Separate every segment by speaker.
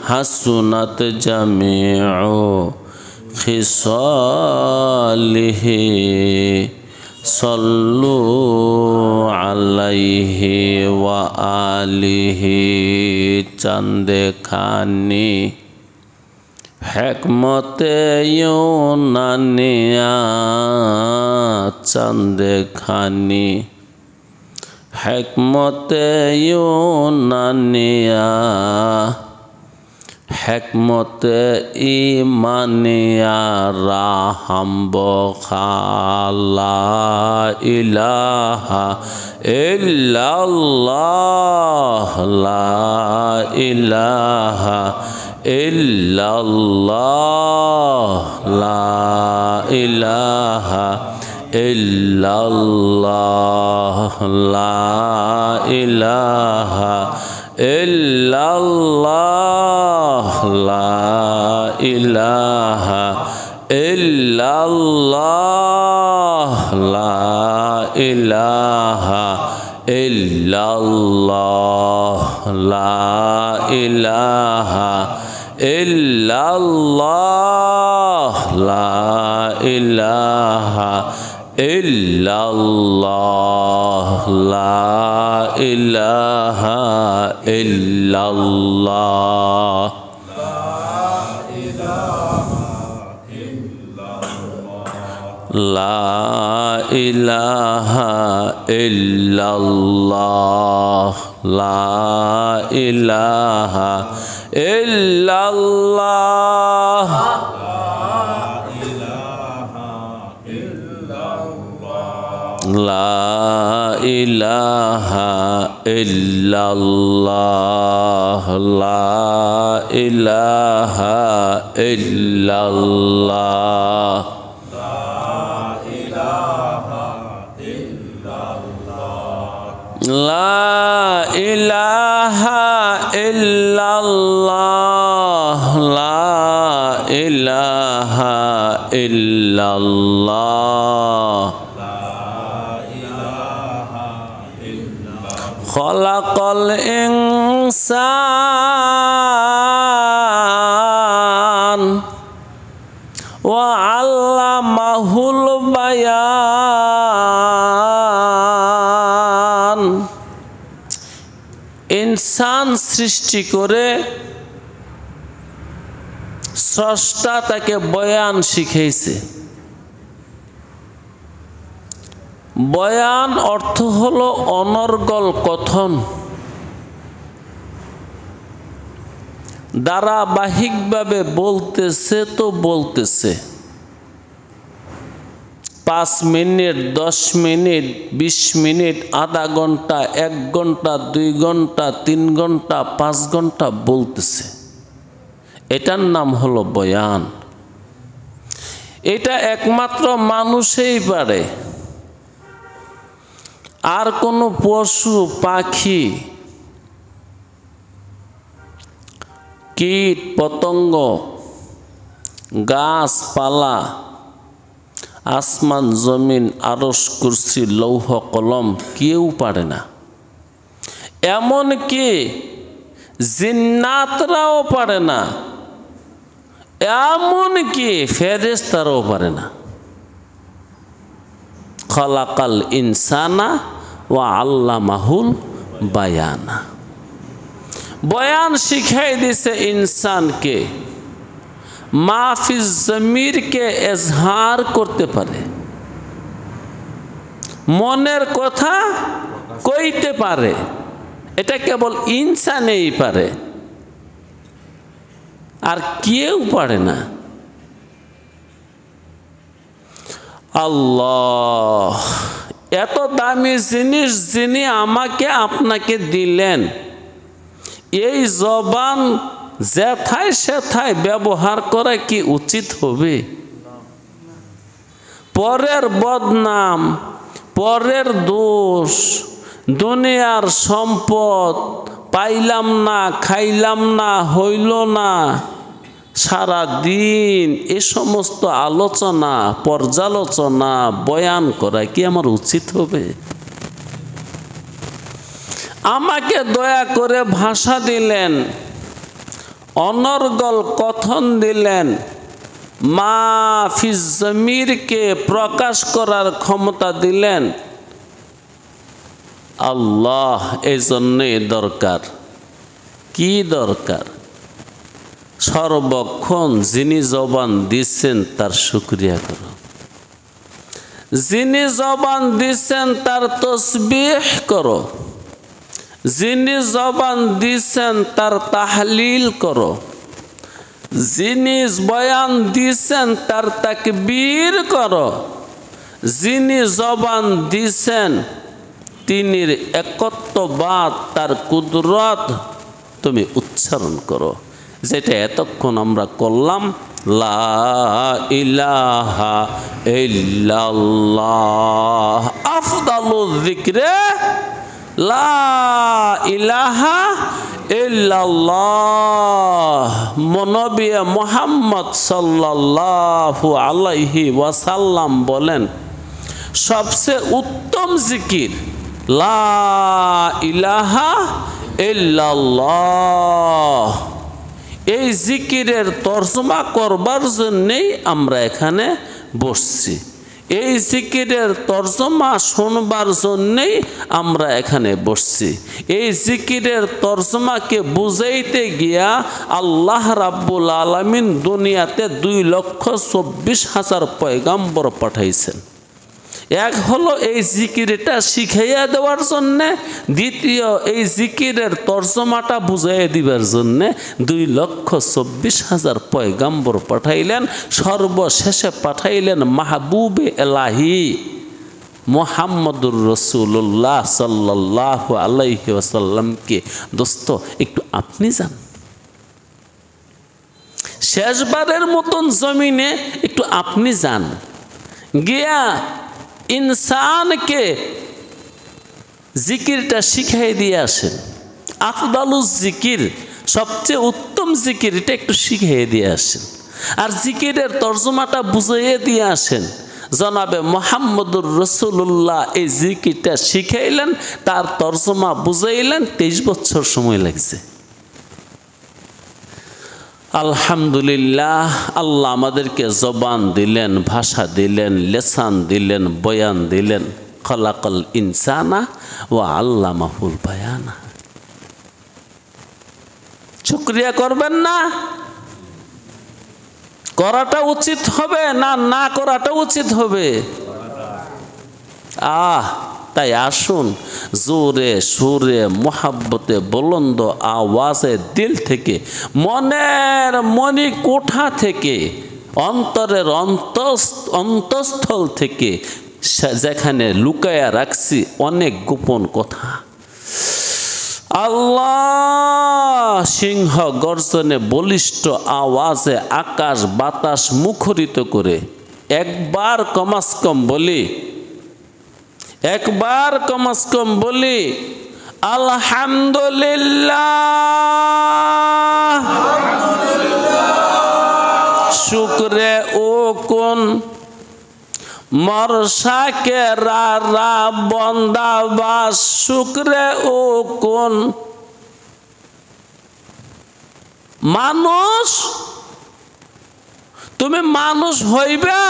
Speaker 1: হাসুনাত জামিউ খিসালিহি সাল্লু আলাইহি ওয়া আলিহি চান্দে খানি হেকমতে ইউনানিয়া চান্দে খানি হেকমতে ইউনানিয়া হেকমতে ইমানিয়া রাহাম বখালা ইলাহা ইল্লাল্লাহ লা ইলাহা ইল্লাল্লাহ লা ইলাহা ইল্লাল্লাহ লা ইলাহা ইল্লাল্লাহ লা ইলাহা ইল্লাল্লাহ লা ইলাহা ইল্লাল্লাহ লা ইলাহা ইল্লাল্লাহ লা ইলাহা ইল্লাল্লাহ লা ইলাহা ইল্লাল্লাহ লা ইলাহা ইল্লাল্লাহ লা ইলাহা ইল্লাল্লাহ লা ইলাহা ইল্লাল্লাহ লা ইলাহা ইল্লাল্লাহ লা ইলাহা ইল্লাল্লাহ লা ইলাহা ইল্লাল্লাহ খলাকাল ইনসান ওয়া আল্লামাহুল বায়ান। ইনসান সৃষ্টি করে স্রষ্টা তাকে বয়ান শিখিয়েছে। বয়ান অর্থ হলো অনর্গল কথন, ধারাবাহিকভাবে বলতেছে তো বলতেছে। 5 মিনিট, 10 মিনিট, 20 মিনিট, আধা ঘন্টা, 1 ঘন্টা, 2 ঘন্টা, 3 ঘন্টা, 5 ঘন্টা বলতেছে। এটার নাম হলো বয়ান। এটা একমাত্র মানুষই পারে, আর কোনো পশু পাখি কীট পতঙ্গ গাছপালা আসমান জমিন আরশ কুরসি লৌহ কলম কেউ পারে না। এমনকি জিন্নাতরাও পারে না, এমনকি ফেরেশতারাও পারে না। খলাকাল ইনসানা ওয়া আল্লামাহুল বায়ানা। বয়ান শিখাই দিছে ইনসানকে, মাহফিজ জমিরকে এজহার করতে পারে, মনের কথা কইতে পারে। এটা কেবল ইনসানই পারে, আর কেউ পারে না। আল্লাহ এত দামি জিনিস যিনি আমাকে আপনাকে দিলেন, এই জবান যেথায় সেথায় ব্যবহার করা কি উচিত হবে? পরের বদনাম, পরের দোষ, দুনিয়ার সম্পদ পাইলাম না, খাইলাম না, হইল না, সারা দিন এ সমস্ত আলোচনা পর্যালোচনা বয়ান করা কি আমার উচিত হবে? আমাকে দয়া করে ভাষা দিলেন, অনর্গল কথন দিলেন, মা ফিজ জমিরকে প্রকাশ করার ক্ষমতা দিলেন আল্লাহ। এই জন্যই দরকার, কি দরকার? সর্বক্ষণ যিনি জবান দিচ্ছেন তার শুকরিয়া করো, যিনি জবান দিচ্ছেন তার তসবিহ করো, যিনি জবান দিচ্ছেন তার তাহলিল করো, যিনি বয়ান দিচ্ছেন তার তাকবীর করো, যিনি জবান দিচ্ছেন তিনির একত্ববাদ, তার কুদরত তুমি উচ্চারণ করো, যেটা এতক্ষণ আমরা করলাম। লা ইলাহা ইল্লাল্লাহ আফদালুয যিকরে লা ইলাহা ইল্লাল্লাহ। নবী মুহাম্মদ সাল্লাল্লাহু আলাইহি ওয়াসাল্লাম বলেন, সবচেয়ে উত্তম জিকির লা ইলাহা ইল্লাল্লাহ। এই জিকিরের তর্জমা করবার জন্যেই আমরা এখানে বসছি, এই জিকিরের তর্জমা শুনবার জন্যেই আমরা এখানে বসছি। এই জিকিরের তর্জমাকে বুঝাইতে গিয়া আল্লাহ রাব্বুল আলামিন দুনিয়াতে 2,24,000 পয়গাম্বর পাঠাইছেন। এক হলো এই জিকিরটা শিখাইয়া দেওয়ার জন্যে, দ্বিতীয় এই জিকিরের তর্জমাটা বুঝাইয়া দিবার জন্যে 2,24,000 পয়গাম্বর পাঠাইলেন। সর্বশেষে পাঠাইলেন মাহবুবে এলাহি মুহাম্মদুর রাসূলুল্লাহ সাল্লাল্লাহু আলাইহি ওয়াসাল্লামকে। দোস্ত একটু আপনি যান, শেষবারের মতন জমিনে একটু আপনি যান, গিয়া ইনসানকে জিকিরটা শিখাই দিয়ে আসেন। আফদালুজ জিকির, সবচেয়ে উত্তম জিকির, এটা একটু শিখিয়ে দিয়ে আসেন। আর জিকিরের তর্জমাটা বুঝাইয়ে দিয়ে আসেন। জনাবে মুহাম্মদুর রাসূলুল্লাহ এই জিকিরটা শিখাইলেন, তার তর্জমা বুঝাইলেন, 23 বছর সময় লাগছে। আলহামদুলিল্লাহ, আল্লাহ আমাদেরকে জবান দিলেন, ভাষা দিলেন, লেসান দিলেন, বয়ান দিলেন। খলাকাল ইনসানা ওয়া আল্লামাহুল বায়ানা। শুকরিয়া করবেন না? করাটা উচিত হবে না না করাটা উচিত হবে? তাই আসুন জোরে সুরে মোহাব্বতে বুলন্দ আওয়াজে দিল থেকে, মনের মনি কোঠা থেকে, অন্তরের অন্তঃস্থল থেকে, যেখানে লুকায়া রাখছি অনেক গোপন কথা, আল্লাহ সিংহ গর্জনে বলিষ্ঠ আওয়াজে আকাশ বাতাস মুখরিত করে একবার কমাসকম বলি, একবার কমাসকম বলি আলহামদুলিল্লাহ। শুকরে ও কোন মরসাকে রা বন্দাবাস, শুকরে ও কোন মানুষ, তুমি মানুষ হইবা?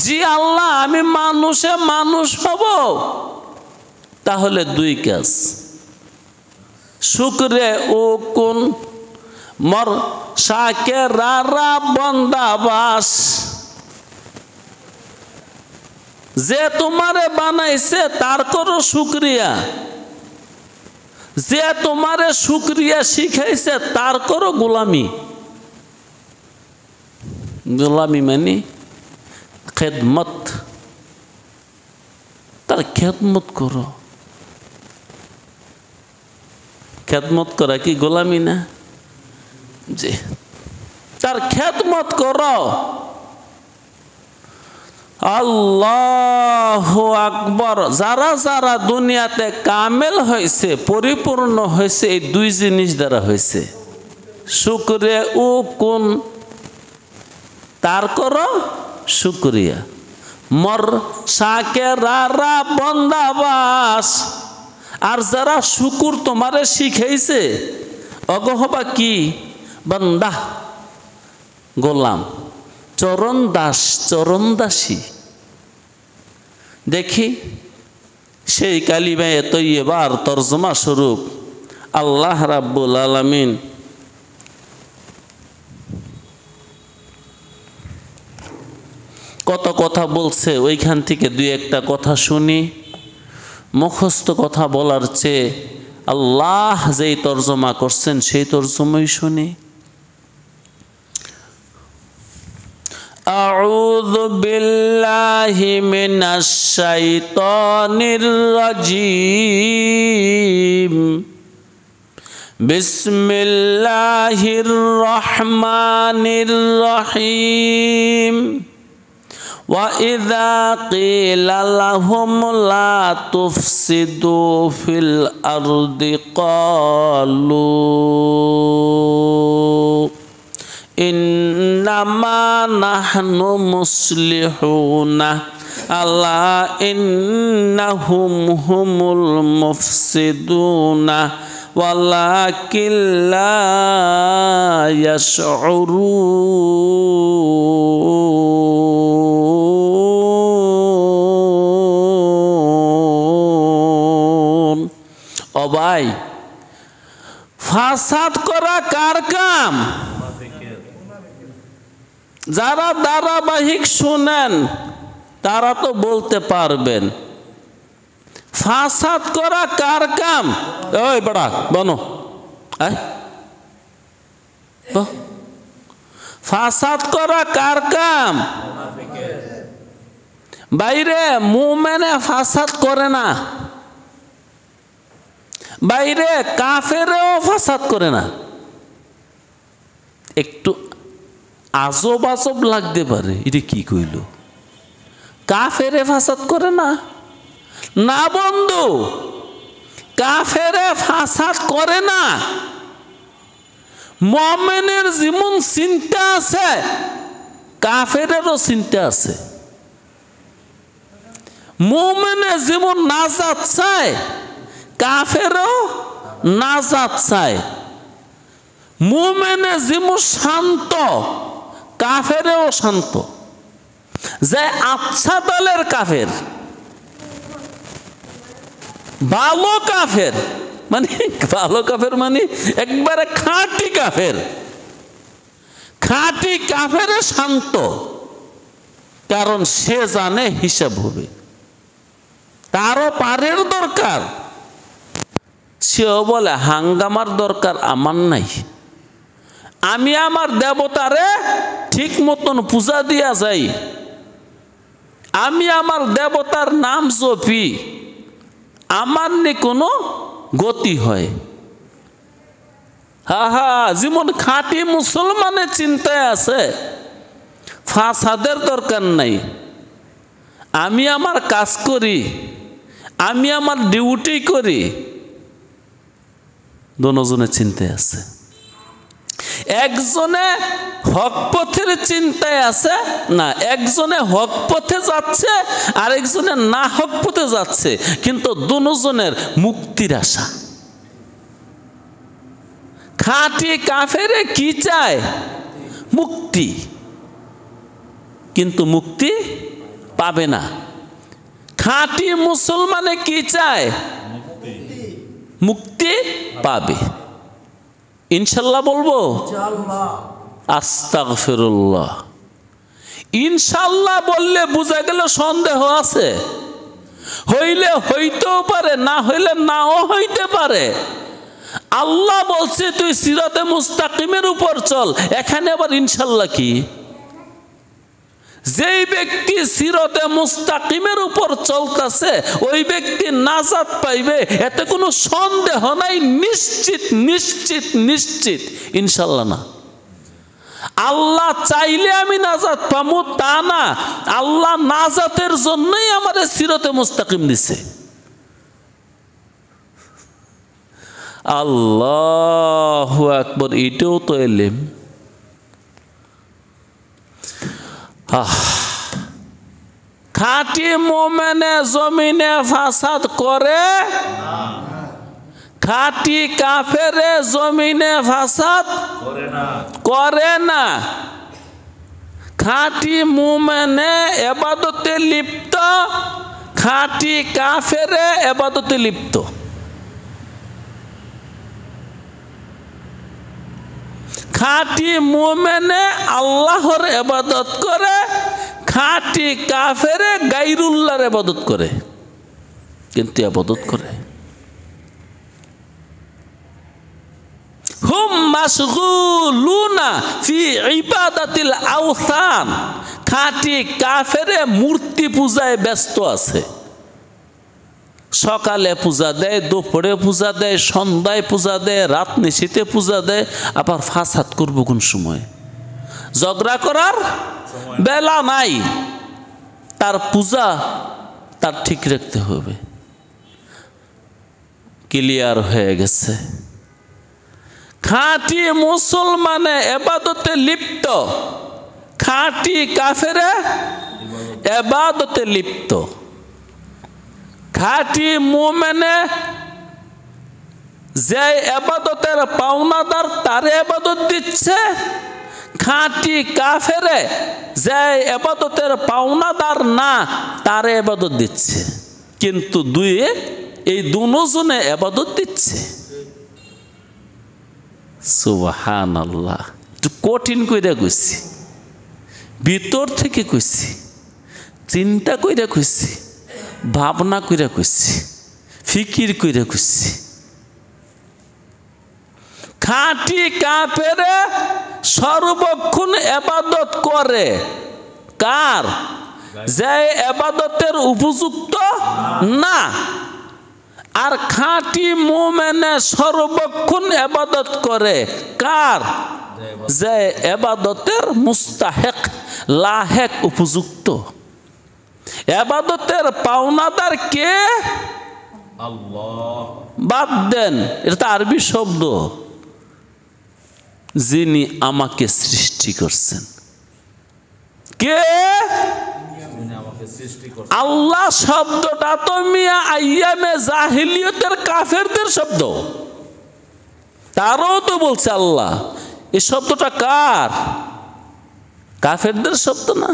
Speaker 1: জি আল্লাহ, আমি মানুষে মানুষ হব। তাহলে দুই কাজ, শুকরে ও কোন মর শাকে রা বন্দাবাস, যে তোমারে বানাইছে তার করো শুকরিয়া, যে তোমারে শুকরিয়া শিখাইছে তার করো গোলামি। গোলামি মানে খেদমত, তার খেদমত করো। খেদমত করা কি গোলামি না? জি, তার খেদমত করো। আল্লাহু আকবার। যারা যারা দুনিয়াতে কামেল হয়েছে, পরিপূর্ণ হয়েছে, এই দুই জিনিস দ্বারা হয়েছে। শুকরে ও কোন, তার করো শুকরিয়া। মর শাকে রা বন্দাবাস, আর যারা শুকুর তোমারে শিখাইছে, অগহবা কি? বান্দা, গোলাম, চরণ দাস, চরণ দাসী। দেখি সেই কালিমায়ে তৈয়বার তরজমা স্বরূপ আল্লাহ রাব্বুল আলামিন কত কথা বলছে, ওইখান থেকে দুই একটা কথা শুনি। মুখস্থ কথা বলার চেয়ে আল্লাহ যেই তরজমা করছেন সেই তরজমাই শুনি। আউযু বিল্লাহি মিনাশ শাইতানির রাজিম। বিসমিল্লাহির রহমানির রহিম। وَإِذَا قِيلَ لَهُمْ لَا تُفْسِدُوا فِي الْأَرْضِ قَالُوا إِنَّمَا نَحْنُ مُصْلِحُونَ أَلَا إِنَّهُمْ هُمُ الْمُفْسِدُونَ وَلَكِنْ لَا يشعرون। ও ভাই, ফাসাদ করা কার কাম? যারা ধারাবাহিক শুনেন তারা তো বলতে পারবেন ফাসাদ করা কার কাম? ওই বড়া বনো, ফাসাদ করা কার কাম? বাইরে মুমিনে ফাসাদ করে না, বাইরে কাফেরেও ফাসাদ করে না। একটু আজব আজব লাগতে পারে, এটা কি কইল? কাফেরে ফাসাদ করে না? না বন্ধু, কাফেরে ফাসাদ করে না। মুমিনের যেমন চিন্তা আছে কাফেরেরও চিন্তা আছে। মুমিনে যেমন নাজাত চায় কাফেরও নাজাত চায়। মুমিনে যেমন শান্ত কাফেরেও শান্ত। যে আচ্ছা দলের কাফের, ভালো কাফের, মানে ভালো কাফের মানে একবারে খাঁটি কাফের। খাঁটি কাফেরে শান্ত, কারণ সে জানে হিসাব হবে, তারও পারের দরকার। সেও বলে হাঙ্গামার দরকার আমার নাই, আমি আমার দেবতারে ঠিক মতন পূজা দিয়া যাই, আমি আমার দেবতার নাম জপি, আমার নি কোনো গতি হয়। হা হা, যেমন খাঁটি মুসলমানের চিন্তায় আছে ফাসাদের দরকার নাই, আমি আমার কাজ করি, আমি আমার ডিউটি করি, দোনোজনের চিন্তায় আছে। একজনে হক পথের চিন্তায় আছে না, একজনে হক পথে যাচ্ছে আর একজনে না হক পথে যাচ্ছে, কিন্তু দুজনের মুক্তির আশা। খাঁটি কাফেরে কি চায়? মুক্তি, কিন্তু মুক্তি পাবে না। খাঁটি মুসলমানে কি চায়? মুক্তি পাবে। ইনশাল্লাহ বলবো, আস্তাগফিরুল্লাহ। ইনশাল্লাহ বললে বুঝা গেল সন্দেহ আছে, হইলে হইতেও পারে, না হইলে নাও হইতে পারে। আল্লাহ বলছে তুই সিরাতে মুস্তাকিমের উপর চল, এখানে আবার ইনশাল্লাহ কি? যেই ব্যক্তি সিরাতে মুস্তাকিমের উপর চলতেছে ওই ব্যক্তি নাজাত পাইবে, এতে কোনো সন্দেহ নাই। নিশ্চিত নিশ্চিত নিশ্চিত ইনশাল্লাহ না। আল্লাহ চাইলে আমি নাজাত পাবো তা না, আল্লাহ নাজাতের জন্যই আমাদের সিরাতে মুস্তাকিম দিছে। আল্লাহু আকবার, এটাও তো এলেম। খাঁটি মুমিনে জমিনে ফাসাদ করে, খাঁটি কাফেরে জমিনে ফাসাদ করে না। খাঁটি মুমিনে ইবাদতে লিপ্ত, খাঁটি কাফেরে ইবাদতে লিপ্ত। খাঁটি মুমিনে আল্লাহর ইবাদত করে, খাঁটি কাফেরে গায়রুল্লাহর ইবাদত করে, কিন্তু ইবাদত করে। হুম মাশগুলুনা ফি ইবাদাতিল আওসান, খাঁটি কাফেরে মূর্তি পূজায় ব্যস্ত আছে। সকালে পূজা দেয়, দুপুরে পূজা দেয়, সন্ধ্যায় পূজা দেয়, রাত নিশীতে পূজা দেয়। আবার ফাসাদ করব কোন সময়? ঝগড়া করার বেলা নাই, তার পূজা তার ঠিক রাখতে হবে। ক্লিয়ার হয়ে গেছে? খাঁটি মুসলমানে ইবাদতে লিপ্ত, খাঁটি কাফেরে ইবাদতে লিপ্ত। খাঁটি মুমিনে যে ইবাদতের পাওনাদার তারে ইবাদত দিচ্ছে, খাঁটি কাফেরে যে ইবাদতের পাওনাদার না তারে ইবাদত দিচ্ছে, কিন্তু এই দুজনে ইবাদত দিচ্ছে। সুবহানাল্লাহ। একটু কঠিন কইরা কইছি, ভিতর থেকে কইছি, চিন্তা কইরা কইছি, ভাবনা কইরা কইছি, ফিকির কইরা কইছি। খাঁটি কাফেরে সর্বক্ষণ ইবাদত করে কার? যে ইবাদতের উপযুক্ত না। আর খাঁটি মুমিনে সর্বক্ষণ ইবাদত করে কার? যে ইবাদতের মুস্তাহিক, লাহেক, উপযুক্ত। ইবাদতের পাওনাদার কে? আল্লাহ। বাদ দেন, এটা আরবি শব্দ। যিনি আমাকে সৃষ্টি করছেন। কে? আল্লাহ শব্দটা তো মিয়া আইয়ামে জাহিলিয়তের কাফেরদের শব্দ, তারও তো বলছে আল্লাহ। এই শব্দটা কার? কাফেরদের শব্দ না?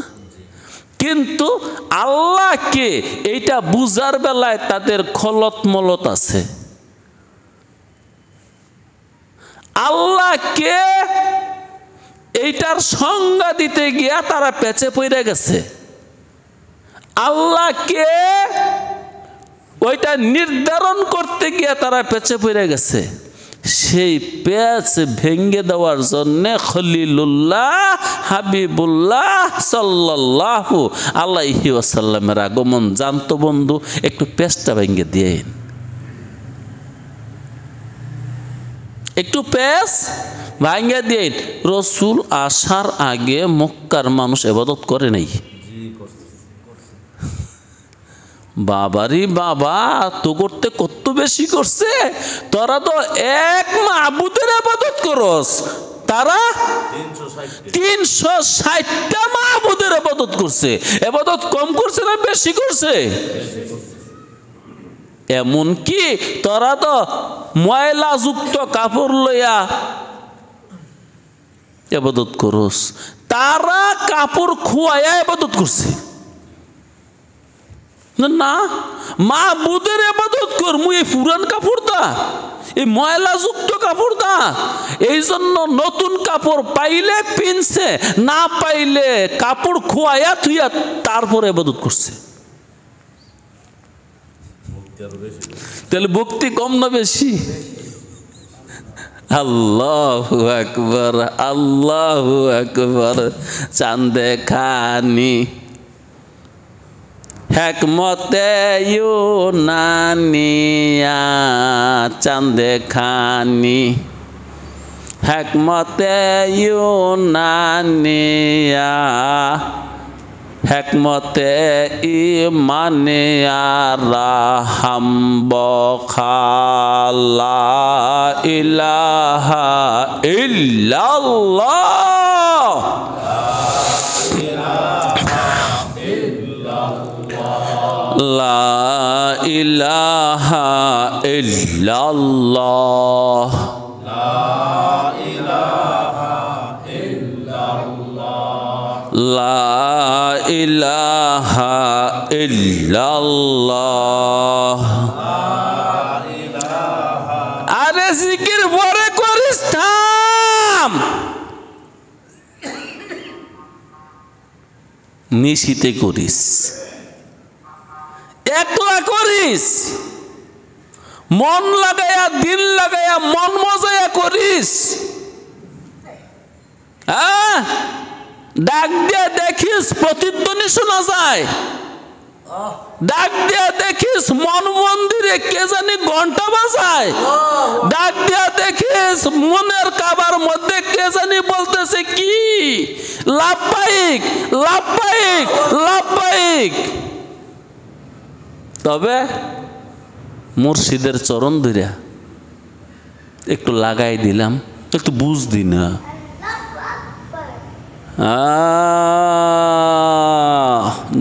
Speaker 1: কিন্তু আল্লাহকে এইটা বুঝার বেলায় তাদের খলত মলত আছে। আল্লাহকে এইটার সংজ্ঞা দিতে গিয়া তারা পেঁচে পড়ে গেছে। আল্লাহকে ওইটা নির্ধারণ করতে গিয়া তারা পেঁচে পড়ে গেছে। সেই পেঁচ ভেঙ্গে দেওয়ার জন্যে খলিলুল্লাহ হাবিবুল্লাহ সাল্লাল্লাহু আলাইহি ওয়াসাল্লামের আগমন। জানতো বন্ধু, একটু পেঁচটা ভেঙ্গে দিয়ে, একটু পেঁচ ভাঙ্গা দিয়ে। রসুল আসার আগে মক্কার মানুষ ইবাদত করে নাই। বাবারি বাবা, তো করতে কত বেশি করছে। তোরা তো এক মাবুদের ইবাদত করস, তারা 360টা মাবুদের ইবাদত করছে। ইবাদত কম করছে না বেশি করছে? এমন কি তোরা তো ময়লা যুক্ত কাপড় লইয়া ইবাদত করস, তারা কাপড় খোয়াইয়া ইবাদত করছে। না, মাবুদের ইবাদত করমু এই পুরান কাপড় দা, এই ময়লা যুক্ত কাপড় দা। এই জন্য নতুন কাপড় পাইলে পিনছে, না পাইলে কাপড় খোয়াইয়া থুইয়া তারপরে ইবাদত করছে। তাহলে ভক্তি কম না বেশি? আল্লাহু আকবার, আল্লাহু আকবার। চাঁদে খানি হেকমতে ইউনানিয়া, চাঁদে খানি হেকমতে ইউনানিয়া, হেকমতে ইমানিয়া রাহাম বখালা ইলাহা ইল্লাল্লাহ, লা ইলাহা ইল্লাল্লাহ। ইল্লাল্লাহ লা ইলাহা ইল্লাল্লাহ। আরে জিকির পরে করিস, থাম। নিশিতে করিস, একলা করিস, মন লাগাইয়া দিল লাগাইয়া মন মজাইয়া করিস। হ্যাঁ, ডাক দিয়া দেখিস প্রতিধ্বনি শোনা যায়, ডাক দিয়া দেখিস মন মন্দিরে কে জানি ঘন্টা বাজায়, ডাক দিয়া দেখিস মনের কাবার মধ্যে কে জানি বলতেছে কি লাব্বাইক লাব্বাইক লাব্বাইক। তবে মুর্শিদের চরণ ধইরা একটু লাগাই দিলাম, একটু বুঝদি না।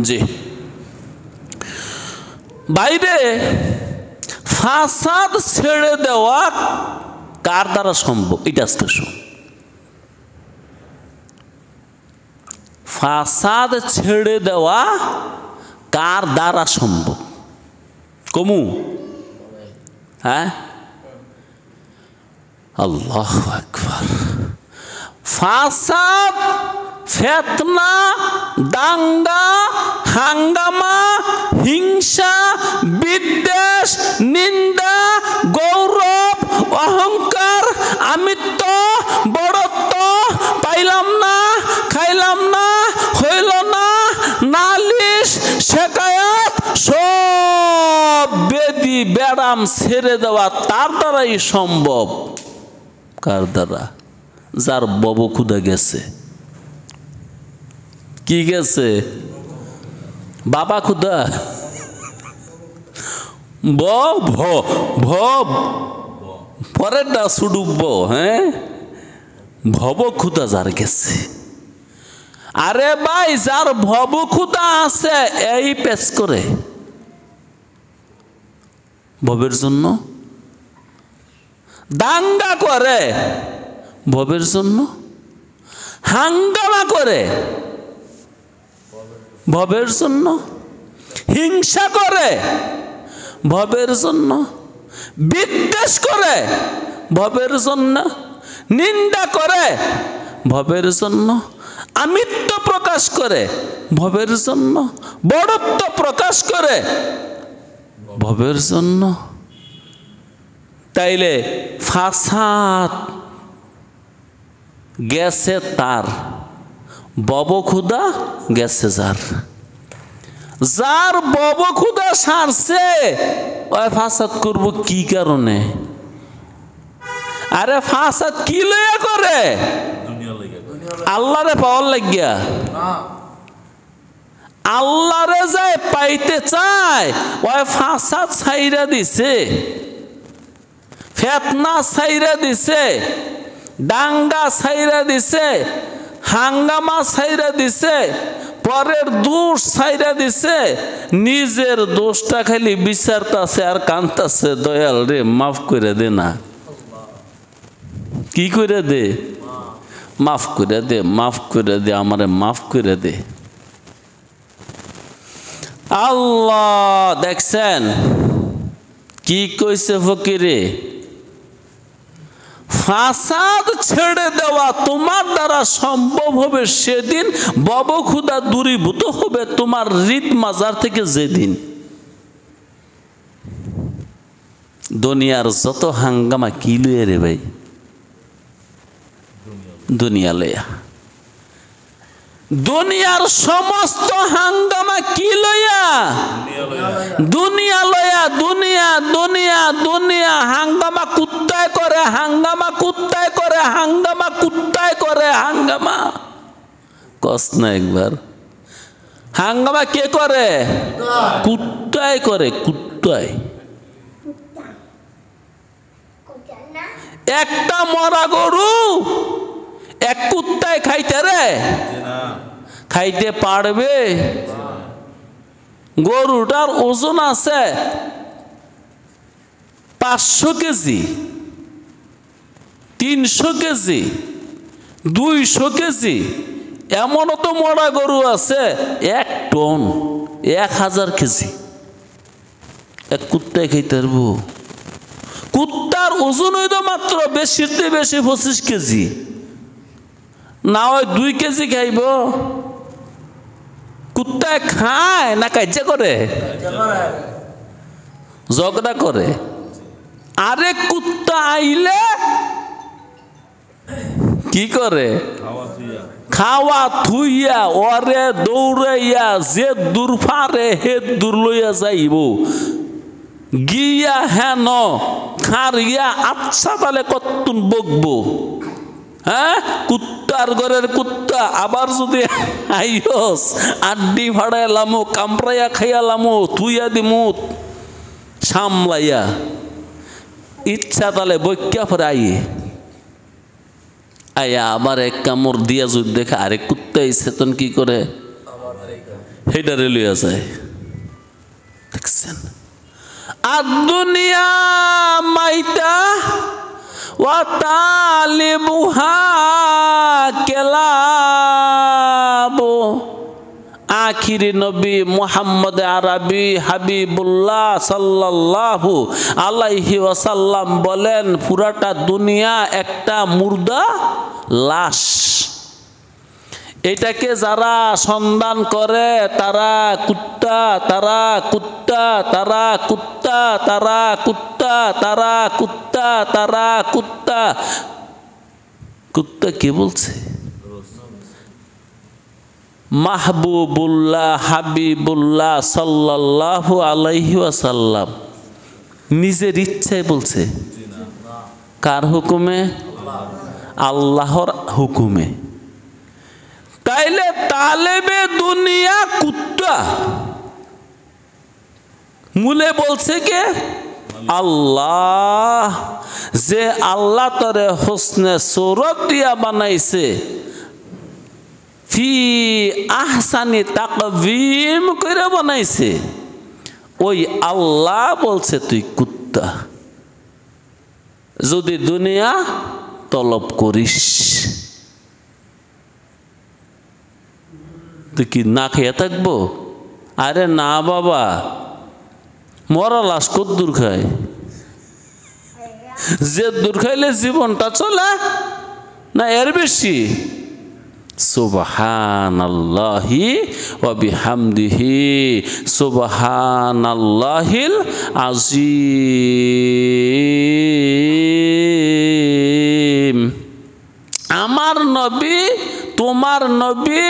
Speaker 1: জি বাইরে ফাসাদ ছেড়ে দেওয়া কার দ্বারা সম্ভব? এটা আজকে শুন। ফাসাদ ছেড়ে দেওয়া কার দ্বারা সম্ভব? কমু? হ্যাঁ, আল্লাহু আকবার। ফাসাদ, ফিতনা, দাঙ্গা, হাঙ্গামা, হিংসা, বিদ্বেষ, নিন্দা, গৌরব, অহংকার, আমিত্ব, বড়ত্ব, পাইলাম না, খাইলাম না, হইল না, নালিশ, শেকায়াত, সব বেদি ব্যারাম ছেড়ে দেওয়া তার দ্বারাই সম্ভব। কার দ্বারা? যার ববখুদা গেছে। কি গেছে? বাবা খুদা। ব ভ ভ পরেরটা সুডুব। হ্যাঁ, ভব খুদা যার গেছে। আরে ভাই, যার ভব খুদা আছে এই পেশ করে ভবের জন্য, দাঙ্গা করে ভবের জন্য, হাঙ্গামা করে ভবের জন্য, হিংসা করে ভবের জন্য, বিদ্বেষ করে ভবের জন্য, নিন্দা করে ভবের জন্য, আমিত্ব প্রকাশ করে ভবের জন্য, বড়ত্ব প্রকাশ করে ভবের জন্য। তাইলে ফাসাদ গেছে তার, ববখুদা গেছে যার। যার ববখুদা সারছে ওই ফাসাদ করব কি কারণে? আরে ফাসাদ কি লইয়া করে? আল্লাহরে পাওয়ার লাগিয়া। আল্লাহরে যায় পাইতে চায় ওই ফাসাদ ছাইরা দিছে, ফিতনা ছাইরা দিছে, দাঙ্গা ছাইরা দিছে, হাঙ্গামা ছাইরা দিছে, পরের দোষ ছাইরা দিছে, নিজের দোষটা খালি বিচারতাছে আর কানতাছে, দয়াল রে মাফ করে দে না। কি করে দে? মাফ করে দে, মাফ করে দে, আমারে মাফ করে দে। আল্লাহ দেখছেন কি কইছে ফকিরে? ফাসাদ ছেড়ে দেওয়া তোমার দ্বারা সম্ভব হবে সেদিন ববখুদা দূরীভূত হবে তোমার হৃদ মাজার থেকে। যেদিন দুনিয়ার যত হাঙ্গামা কি লইয়া রে ভাই? দুনিয়া লইয়া। দুনিয়ার সমস্ত হাঙ্গামা কি লইয়া? দুনিয়া লইয়া। দুনিয়া দুনিয়া দুনিয়া হাঙ্গামা কুত্তায় করে, হাঙ্গামা কুত্তায় করে, হাঙ্গামা কুত্তায় করে, হাঙ্গামা কস না একবার। হাঙ্গামা কে করে? কুত্তায় করে, কুত্তায়। একটা মরা গরু এক কুত্তায় খাইতে রে? খাইতে পারবে? গরুটার ওজন আছে 500 কেজি, 300 কেজি, 200 কেজি, এমনও তো মরা গরু আছে 1 টন, 1000 কেজি। এক কুত্তায় খাইতে পারবো? কুত্তার ওজন হইত মাত্র বেশিতে বেশি 25 কেজি, না হয় 2 কেজি খাইব। কুত্তায় খায় না কাজ্জা করে? ঝগড়া করে। আরে কুত্তা আইলে কি করে? খাওয়া থুইয়া ওরে দৌড়াইয়া যে দূর পারে হে দূর লইয়া যাইব, গিয়া হেন খারিয়া আচ্ছা তাহলে কতক্ষণ বকবো। হ্যাঁ, কুত্তার ঘরের কুত্তা আবার যদি আইস আড্ডি ফাড়াইলামো, কামড়াইয়া খাইয়ালামো, থুইয়া দিমু সামলাইয়া, ইচ্ছা তাহলে বৈক্যা পরে আইয়ে আয়া আবার এক কামড় দিয়া যদি দেখে আরেক কুত্তা আইছে তখন কি করে? হেডারে লইয়া যায়। দেখছেন? আদ-দুনিয়া মাইতা ওয়া তালিবুহা কেলাবু। আখিরি নবী মুহাম্মদ আরবি হাবিবুল্লাহ সাল্লাল্লাহু আলাইহি ওয়াসাল্লাম বলেন, পুরাটা দুনিয়া একটা মুর্দা লাশ। এটাকে যারা সন্ধান করে তারা কুত্তা, তারা কুত্তা, তারা কুত্তা, তারা কুত্তা, তারা কুত্তা, তারা কুত্তা। কুত্তা কে বলছে? মাহবুবুল্লাহ হাবিবুল্লাহ সাল্লাল্লাহু আলাইহি ওয়াসাল্লাম নিজের ইচ্ছায় বলছে। কার হুকুমে? আল্লাহর হুকুমে। তাইলে তালেবে দুনিয়া কুত্তা, মূলে বলছে কে? আল্লাহ। যে আল্লাহ তরে হোসনে সুরত দিয়া বানাইছে, ফি আহসানি তাকবীম করে বানাইছে, ওই আল্লাহ বলছে তুই কুত্তা যদি দুনিয়া তলব করিস। তুই কি না খেয়ে থাকবো? আরে না বাবা, মরা লাশ কত দূর খায়? যে দূর খাইলে জীবনটা চলে না এর বেশি? সুবহানাল্লাহি ওয়া বিহামদিহি সুবহানাল্লাহিল আযীম। আমার নবী, তোমার নবী,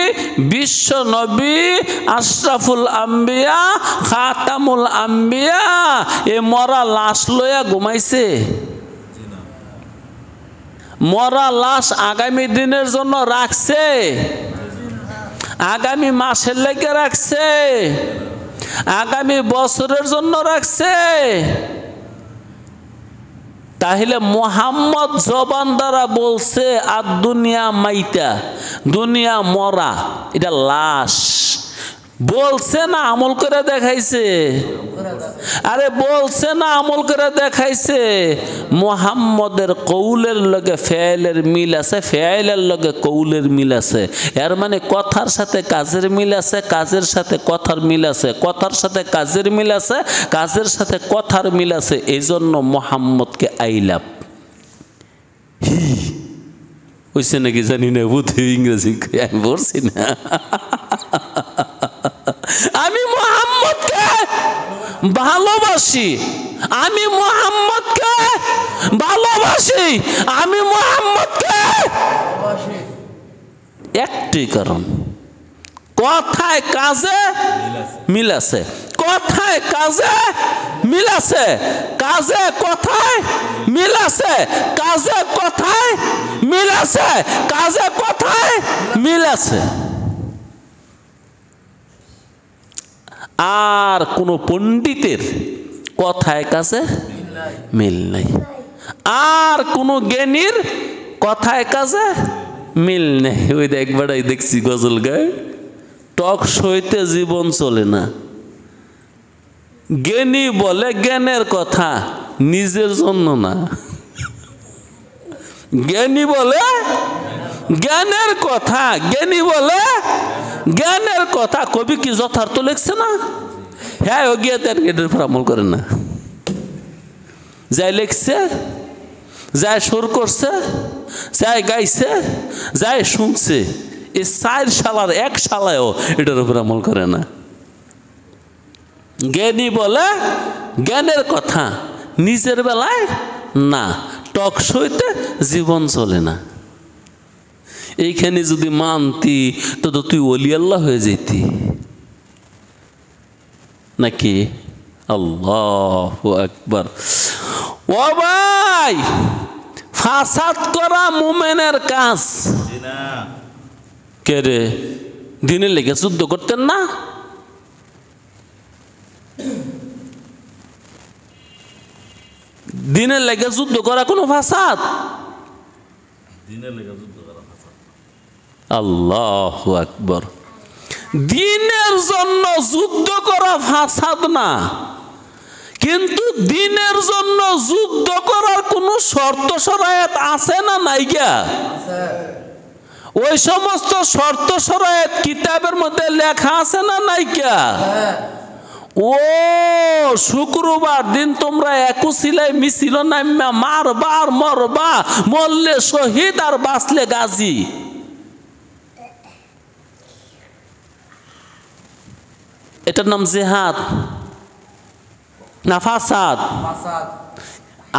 Speaker 1: বিশ্ব নবী, আশরাফুল আম্বিয়া, খাতামুল আম্বিয়া, এ মরা লাশ লইয়া ঘুমাইছে? মরা লাশ আগামী দিনের জন্য রাখছে? আগামী মাসের লেগে রাখছে? আগামী বছরের জন্য রাখছে? তাহলে মুহাম্মদ জবান দ্বারা বলছে আর দুনিয়া মাইতা, দুনিয়া মরা, এটা লাশ। বলছে না আমল করে দেখাইছে? আরে বলছে না আমল করে দেখাইছে? মুহাম্মদের কৌলের লগে ফেলের মিল আছে, ফেলের লগে কৌলের মিল আছে। এর মানে কথার সাথে কাজের মিল আছে, কাজের সাথে কথার মিল আছে, কথার সাথে কাজের মিল আছে, কাজের সাথে কথার মিল আছে। এই জন্য মুহাম্মদকে আইলাম। হইছে নাকি জানি না, বুদ্ধি ইংরেজি আমি বলছি না। আমি মুহাম্মদকে ভালোবাসি, আমি মুহাম্মদকে ভালোবাসি, আমি মুহাম্মদকে। একটি কারণ, কথায় কাজে মিল আছে, কথায় কাজে মিল আছে, কাজে কথায় মিল আছে, কাজে কথায় মিল আছে, কাজে কথায় মিল আছে। আর কোন পণ্ডিতের কথায় কাছে মিল নাই, আর কোন জ্ঞানীর কথায় কাছে মিল নেই। ওই একবার দেখছি গজল গায়ে, টক সইতে জীবন চলে না। জ্ঞানী বলে জ্ঞানের কথা, নিজের জন্য না। জ্ঞানী বলে জ্ঞানের কথা, জ্ঞানী বলে জ্ঞানের কথা। কবি কি যথার্থ লিখছে না? হ্যাঁ, ও গিয়ে তার জ্ঞানের উপর আমল করে না। যাই লিখছে, যাই সুর করছে, যাই গাইছে, যাই শুনছে, এই 4 শালার 1 শালায়ও এটার উপর আমল করে না। জ্ঞানী বলে জ্ঞানের কথা, নিজের বেলায় না। টক সইতে জীবন চলে না। এইখানে যদি মানতি তো তুই ওলি আল্লাহ হয়ে যেতি নাকি? আল্লাহু আকবার। ও ভাই, ফাসাদ করা মুমিনের কাজ। কে রে, দিনের লেগে যুদ্ধ করতেন না? দিনের লেগে যুদ্ধ করা কোনো ফাসাদ? আল্লাহু আকবার। দিনের জন্য যুদ্ধ করা ফাসাদ না, কিন্তু দিনের জন্য যুদ্ধ করার কোনো শর্ত শরায়েত আছে না নাই গা? ওই সমস্ত শর্ত শরায়েত কিতাবের মধ্যে লেখা আছে না নাই গা? ও শুক্রবার দিন তোমরা একুশিলাই মিছিল নামা মারবা আর মরবা, মরলে শহীদ আর বাঁচলে গাজী। এটার নাম জিহাদ না ফাসাদ?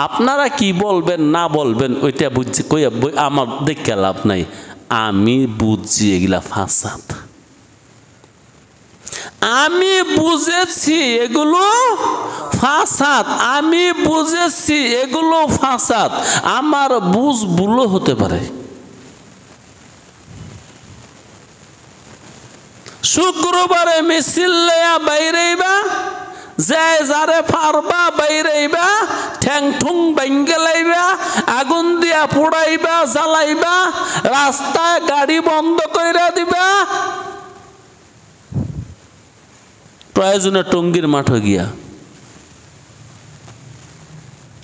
Speaker 1: আপনারা কি বলবেন না বলবেন ওইটা বুঝছি, কইয়া আমার দেখে লাভ নাই। আমি বুঝছি এগুলা ফাসাদ। আমি বুঝেছি এগুলো ফাসাদ, আমি বুঝেছি এগুলো ফাসাদ। আমার বুঝ ভুলও হতে পারে। শুক্রবারে মিছিল লইয়া বাইরেইবা, যায় যারে পারবা বাইরেইবা, ঠ্যাং ঠুং ভাঙ্গে লাইবা, আগুন দিয়া পোড়াইবা, জ্বালাইবা, রাস্তায় গাড়ি বন্ধ কইরা দিবা, প্রয়োজনে টঙ্গির মাঠে গিয়া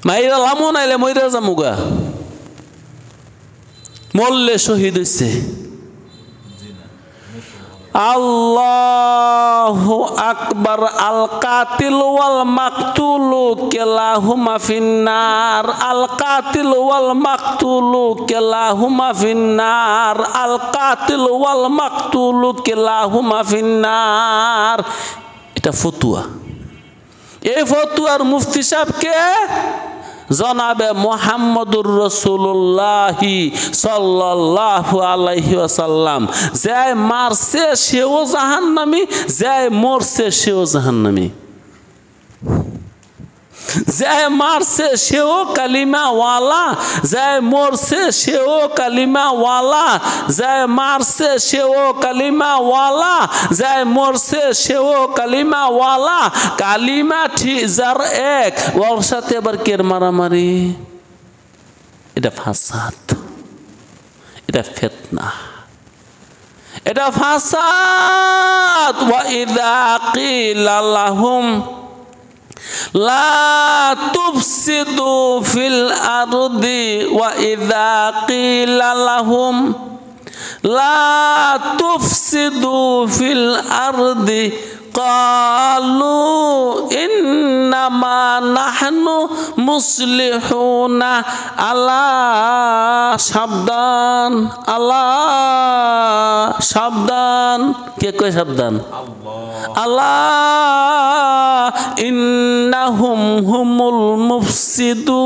Speaker 1: মাইরা লামো নাইলে মইরা যামুগা, মরলে শহীদ হইছে। আল্লাহু আকবার। আল কাতিল ওয়াল মাকতুলু কিলাহুমা ফিন্নার, আল কাতিল ওয়াল মাকতুলু কিলাহুমা ফিন্নার, আল কাতিল ওয়াল মাকতুলু কিলাহুমা ফিন্নার। এটা ফতুয়া। এই ফতুয়ার মুফতি সাহেব কে? জনাবে মুহাম্মদুর রাসূলুল্লাহ সাল্লাল্লাহু আলাইহি ওয়াসাল্লাম। যে মারছে সেও জাহান্নামী, যে মরছে সেও জাহান্নামী। যে মারছে সেও কালিমা ওয়ালা, যে মরছে সেও কালিমা ওয়ালা, যে মারছে সেও কালিমা ওয়ালা, যে মরছে সেও কালিমা ওয়ালা। কালিমা ঠিক যার এক, ওর সাথে আবার কের মারামারি? এটা ফাসাদ, এটা ফিতনা, এটা ফাসাদ। ওয়া ইযা কিলা লাহুম লা তুফসিদু ফিল আরদি, ওয়া ইযা কিলা লাহুম লা তুফসিদু ফিল আরদি ক্বালু ইন্নামা নাহনু মুসলিহুনা। আলা সাবধান, আলা সাবধান। কে কয় সাবধান? আল্লাহ। ইন্নাহুম হুমুল মুফসিদুন।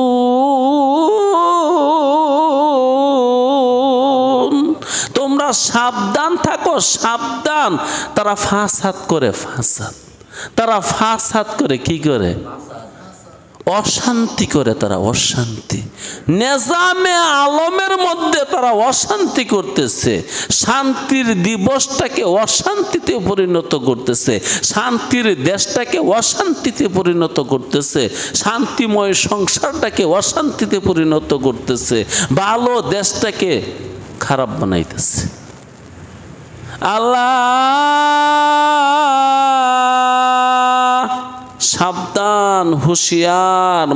Speaker 1: তোমরা সাবধান থাকো, সাবধান। তারা ফাসাদ করে, ফাসাদ। তারা ফাসাদ করে, কি করে? অশান্তি করে। তারা অশান্তি, নিজামে আলমের মধ্যে তারা অশান্তি করতেছে। শান্তির দিবসটাকে অশান্তিতে পরিণত করতেছে, শান্তির দেশটাকে অশান্তিতে পরিণত করতেছে, শান্তিময় সংসারটাকে অশান্তিতে পরিণত করতেছে, ভালো দেশটাকে খারাপ বানাইতেছে। আল্লাহ সাবধান, হুঁশিয়ার,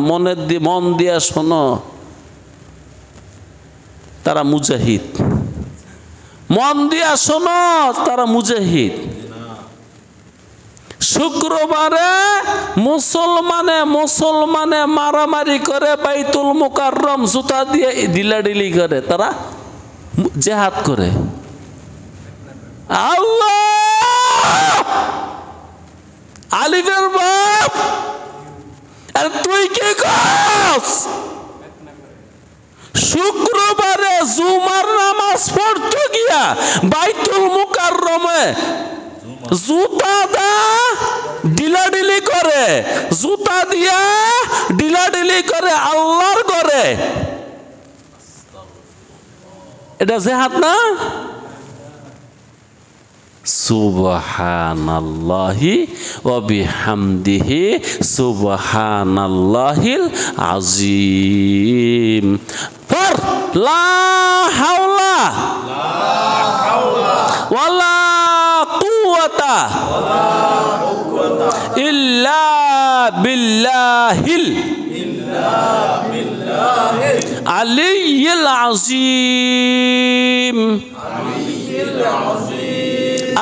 Speaker 1: মন দিয়া শোনো, তারা মুজাহিদ। মন দিয়া শোনো, তারা মুজাহিদ। শুক্রবারে মুসলমানে মারামারি করে, বাইতুল মুকাররম জুতা দিয়ে ঢিলাঢিলি করে, তারা জিহাদ করে। আল্লাহ, আলিফের বাপ, আর তুই কি করস? শুক্রবারে জুমার নামাজ পড়তে গিয়া বাইতুল মুকাররমে জুতা দা ঢিলাঢিলি করে, জুতা দিয়া ঢিলাঢিলি করে আল্লাহর ঘরে। এটা জিহাদ না? সুবহানাল্লাহি ওয়া বিহামদিহি সুবহানাল্লাহিল আযীম। পর লা হাওলা ওয়ালা কুওয়াতা ইল্লা বিল্লাহিল আলিয়্যিল আযীম।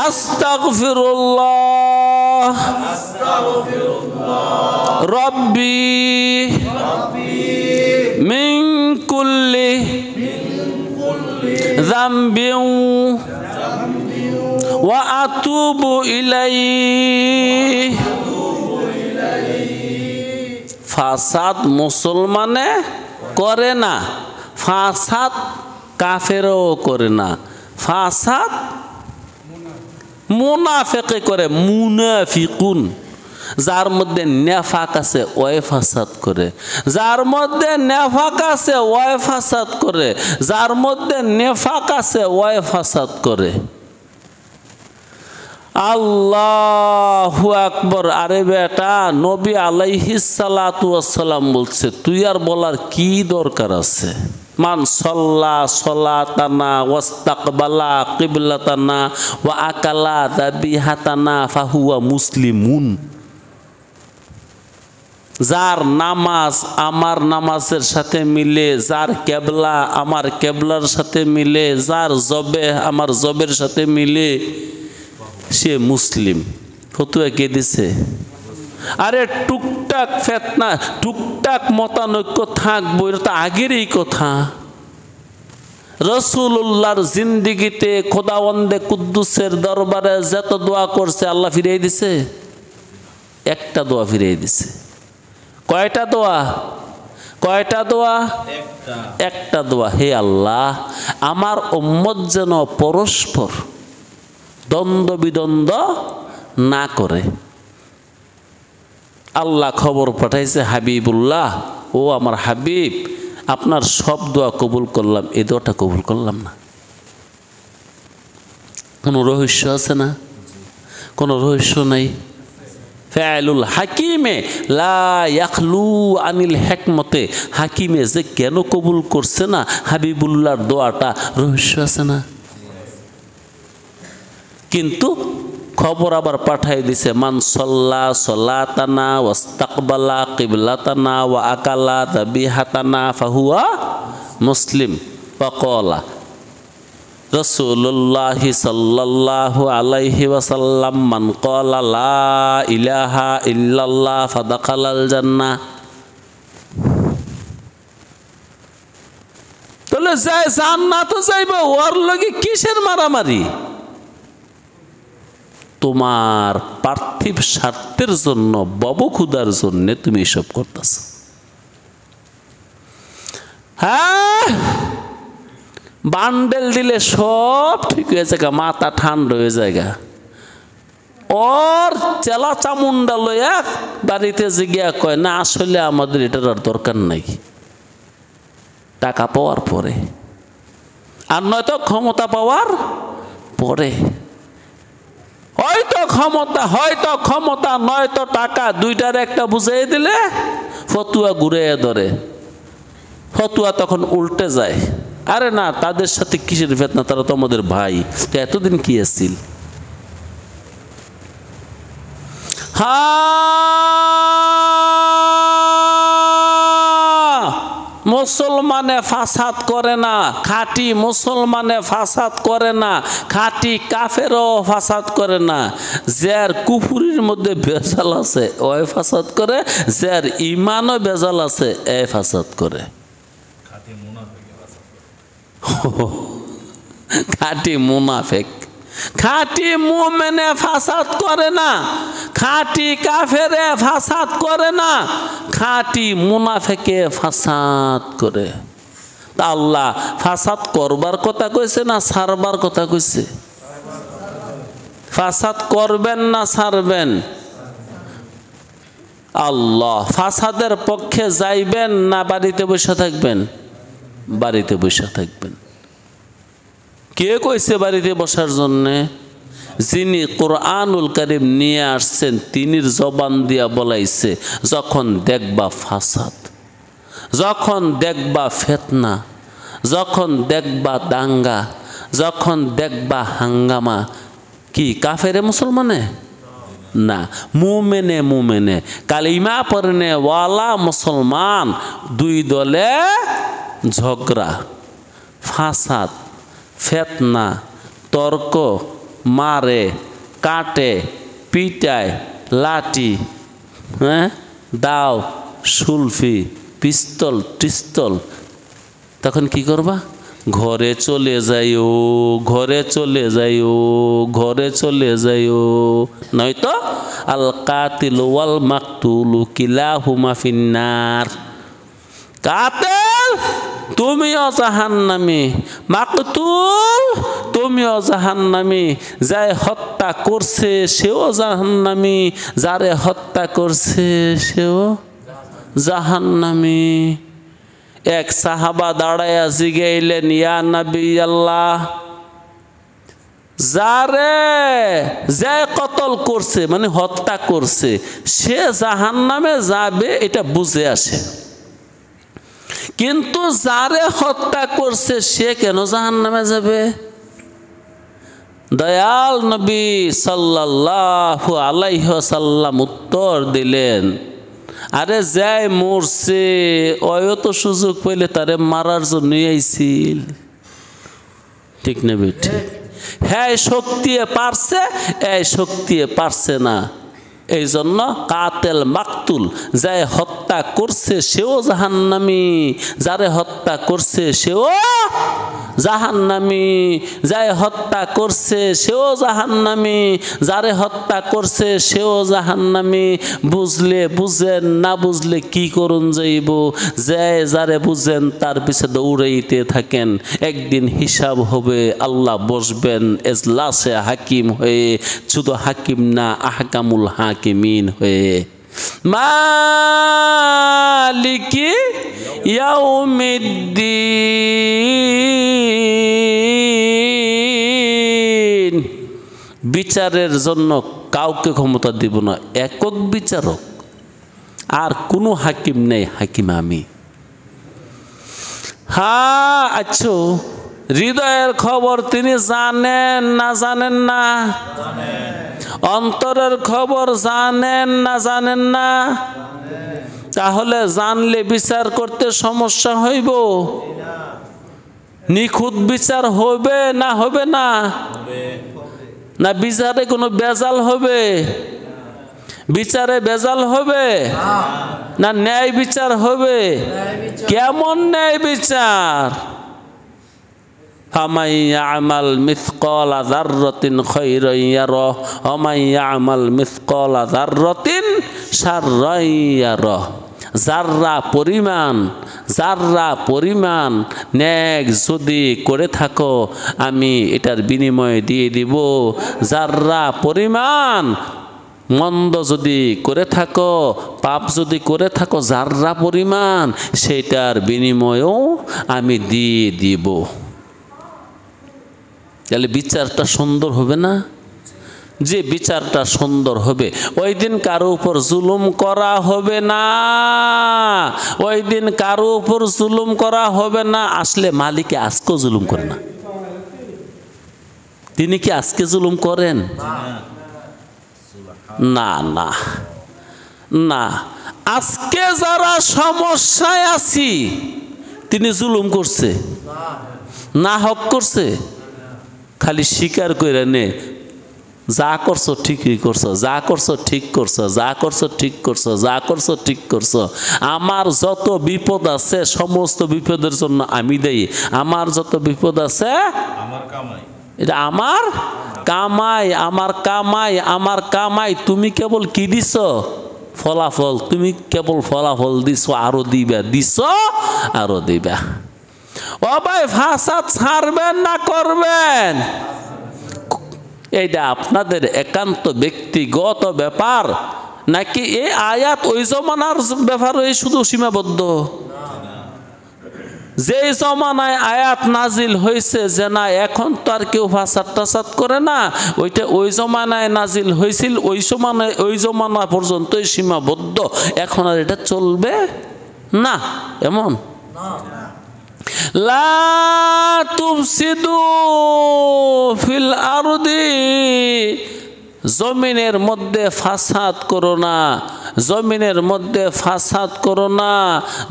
Speaker 1: আস্তাগফিরুল্লাহ রব্বি মিন কুল্লি যামবিন ওয়া আতুবু ইলাইহি। ফাসাদ মুসলমানে করে না, ফাসাদ কাফেরও করে না, ফাসাদ মুনাফিকে করে, মুনাফিকুন। যার মধ্যে নেফাক আছে ওই ফাসাদ করে, যার মধ্যে নেফাক আছে ওই ফাসাদ করে, যার মধ্যে নেফাক আছে ওই ফাসাদ করে। আল্লাহু আকবার। আরে বেটা, নবী আলাইহিস সালাতু ওয়াস সালাম বলছে, তুই আর বলার কি দরকার আছে? মান সাল্লা সালাতানা ওয়াস্তাকবালা কিবলাতানা ওয়া আকালা যাবিহাতানা ফাহুয়া মুসলিমুন। যার নামাজ আমার নামাজের সাথে মিলে, যার কেবলা আমার কেবলার সাথে মিলে, যার জবে আমার জবের সাথে মিলে, সে মুসলিম। ফতুয়া কে দিছে? আরে টুকটাক ফেতনা, টুকটাক মতানৈক্য থাকবো, এটা তো আগেরই কথা। রাসূলুল্লাহর জিন্দেগিতে খোদাবন্দে কুদ্দুসের দরবারে যত দোয়া করছে আল্লাহ ফিরিয়ে দিছে? একটা দোয়া ফিরিয়ে দিছে। কয়টা দোয়া? কয়টা দোয়া? একটা দোয়া। হে আল্লাহ, আমার উম্মত যেন পরস্পর দ্বন্দ্ব বিদ্বন্দ্ব না করে। আল্লাহ খবর পাঠাইছে, হাবিবুল্লাহ, ও আমার হাবিব, আপনার সব দোয়া কবুল করলাম, এই দোয়াটা কবুল করলাম না। কোনো রহস্য আছে না? কোনো রহস্য নাই। ফাইলুল হাকিমে লা ইয়াখলু আনিল হিকমতে। হাকিমে যে কেন কবুল করছে না হাবিবুল্লাহর দোয়াটা, রহস্য আছে না? কিন্তু খবর আবার পাঠাই দিছে, মান সাল্লা সালাতানা ওয়াস্তাকবালা কিবলাতানা ওয়া আকালা যাবিহাতানা ফাহুয়া মুসলিম। ওয়াকালা রাসূলুল্লাহ সাল্লাল্লাহু আলাইহি ওয়াসাল্লাম, মান ক্বালা লা ইলাহা ইল্লাল্লাহ ফাদাখালাল জান্নাহ। তাহলে যায় জান্নাত যাইব, ওর লগে কিসের মারামারি? তোমার পার্থিব স্বার্থের জন্য, ববখুদার জন্য তুমি এসব করতেছ। হ্যাঁ, বান্ডেল দিলে সব ঠিক হয়ে যায়, মাথা ঠান্ডা হয়ে যায়। ওর চেলা চামুন্ডা লইয়া বাড়িতে জিগিয়া কয়, না আসলে আমাদের এটার আর দরকার নাই, টাকা পাওয়ার পরে, আর নয়তো ক্ষমতা পাওয়ার পরে। হয়তো ক্ষমতা নয়তো টাকা, দুইটার একটা বুঝাই দিলে ফতুয়া ঘুরে ধরে। ফতুয়া তখন উল্টে যায়, আরে না, তাদের সাথে কিসের ফেতনা, তারা তো আমাদের ভাই, তো এতদিন কি আছিল? হ্যাঁ, মুসলমানে ফাসাদ করে না, খাঁটি মুসলমানে ফাসাদ করে না, খাঁটি কাফেরও ফাসাদ করে না। যার কুফুরির মধ্যে ভেজাল আছে ওই ফাসাদ করে, যার ইমানও ভেজাল আছে এই ফাসাদ করে। খাঁটি মুনাফিক, খাঁটি মুমিনে ফাসাদ করে না, খাঁটি কাফেরে ফাসাদ করে না, খাঁটি মুনাফিকে ফাসাদ করে। তা আল্লাহ ফাসাদ করবার কথা কইছে না ছাড়বার কথা কইছে? ফাসাদ করবেন না ছাড়বেন? আল্লাহ ফাসাদের পক্ষে যাইবেন না বাড়িতে বসে থাকবেন? বাড়িতে বসে থাকবেন। কে কইছে বাড়িতে বসার জন্যে? যিনি কোরআনুল কারীম নিয়ে আসছেন তিনির জবান দিয়া বলাইছে, যখন দেখবা ফাসাদ, যখন দেখবা ফিতনা, যখন দেখবা দাঙ্গা, যখন দেখবা হাঙ্গামা, কি কাফেরে মুসলমানে না, মুমিনে মুমিনে কালিমা পড়নে ওয়ালা মুসলমান দুই দলে ঝগড়া, ফাসাদ, ফিতনা, তর্ক, মারে, কাটে, পিটায়, লাঠি, দাও, সুলফি, পিস্তল টিস্তল, তখন কি করবা? ঘরে চলে যাইও, ঘরে চলে যাইও, ঘরে চলে যাইও, নয়তো আল কাতিল ওয়াল মাকতুলু কিলাহুমা ফিন্নার। কাতিল তুমিও জাহান্নামী, মাকতুল তুমিও জাহান্নামী, যাই হত্যা করছে সেও জাহান্নামী, যারে হত্যা করছে সেও জাহান্নামী। এক সাহাবা দাঁড়ায়া জিগাইলেন, ইয়া নবী আল্লাহ, যারে যে কতল করছে মানে হত্যা করছে সে জাহান্নামে যাবে এটা বুঝে আসে, কিন্তু যারে হত্যা করছে সে কেন জাহান্নামে যাবে? দয়াল নবী সাল্লাল্লাহু আলাইহি ওয়াসাল্লাম উত্তর দিলেন, আরে যাই মরছে ওয়ও তো সুযোগ পাইলে তারে মারার জন্য আইছিল, ঠিক না বেটি? হ্যাঁ শক্তি পারছে, এই শক্তি পারছে না, এই জন্য কাতেল মাকতুল যাই হত্যা করছে সেও জাহান্নামী, যারে হত্যা করছে সেও জাহান্নামী, যাই হত্যা করছে সেও জাহান্নামী, যারে হত্যা করছে সেও জাহান্নামী। বুঝলে বুঝেন, না বুঝলে কি করুন যাইব? যারে বুঝেন তার পিছে দৌড়াইতে থাকেন, একদিন হিসাব হবে, আল্লাহ বসবেন এজলাসে হাকিম হয়ে, শুধু হাকিম না আহকামুল হাকিমিন হয়ে। মালিকি ইয়াউমিদ্দিন, বিচারের জন্য কাউকে ক্ষমতা দিব না, একক বিচারক, আর কোনো হাকিম নেই, হাকিম আমি। হ্যাঁ আচ্ছা, হৃদয়ের খবর তিনি জানেন না জানেন না? অন্তরের খবর জানেন না জানেন না? তাহলে জানলে বিচার করতে সমস্যা হইব? নিখুঁত বিচার হবে না হবে না? না বিচারে কোনো বেজাল হবে? বিচারে বেজাল হবে না ন্যায় বিচার হবে? কেমন ন্যায় বিচার? ফামান ইয়ামাল মিসকালা যাররাতিন খায়রান ইয়ারাহ ওয়া মান ইয়ামাল মিসকালা যাররাতিন শাররান ইয়ারাহ। যাররা পরিমাণ নেক যদি করে থাকো আমি এটার বিনিময় দিয়ে দিব, যাররা পরিমাণ মন্দ যদি করে থাকো, পাপ যদি করে থাকো যাররা পরিমাণ, সেটার বিনিময়ও আমি দিয়ে দিব। তাহলে বিচারটা সুন্দর হবে না? যে বিচারটা সুন্দর হবে, ওই দিন কারো উপর জুলুম করা হবে না, ওই দিন কারো উপর জুলুম করা হবে না। আসলে মালিকে আজকেও জুলুম করে না? তিনি কি আজকে জুলুম করেন? না না না। আজকে যারা সমস্যায় আছি তিনি জুলুম করছে না হক করছে? খালি স্বীকার করে নে, যা করছো ঠিকই করছো, যা করছো ঠিক করছো, যা করছো ঠিক করছো, যা করছো ঠিক করছো। আমার যত বিপদ আছে সমস্ত বিপদের জন্য আমি দেই। আমার যত বিপদ আছে এটা আমার কামাই, আমার কামাই, আমার কামাই। তুমি কেবল কি দিছ? ফলাফল। তুমি কেবল ফলাফল দিছ, আরো দিবা, দিছ আরো দিবা। ও ভাই, ফাসাদ ছাড়বেন না করবেন? এইটা আপনাদের একান্ত ব্যক্তিগত ব্যাপার, নাকি এই আয়াত ওই জমানার ব্যাপারে শুধু সীমাবদ্ধ? যে জমানায় আয়াত নাজিল হয়েছে যে না এখন তো আর কেউ ফাসাদ টাসাদ করে না, ওইটা ওই জমানায় নাজিল হয়েছিল, ওই জমানা পর্যন্তই সীমাবদ্ধ, এখন আর এটা চলবে না এমন? লা তুফসিদু ফিল আরদি, জমিনের মধ্যে ফাসাদ করো না, জমিনের মধ্যে ফাসাদ করো না,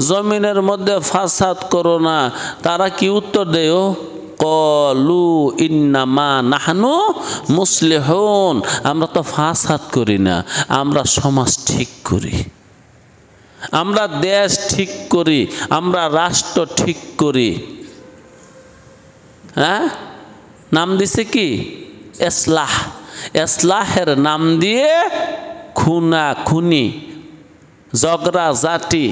Speaker 1: জমিনের মধ্যে ফাসাদ করো না। তারা কি উত্তর দেয়? কলু ইন্নামা নাহনু মুসলিহুন, আমরা তো ফাসাদ করি না, আমরা সমাজ ঠিক করি, আমরা দেশ ঠিক করি, আমরা রাষ্ট্র ঠিক করি। হ্যাঁ, নাম দিছে কি? ইসলাহ। ইসলাহের নাম দিয়ে খুনা খুনি, ঝগড়া জাতি,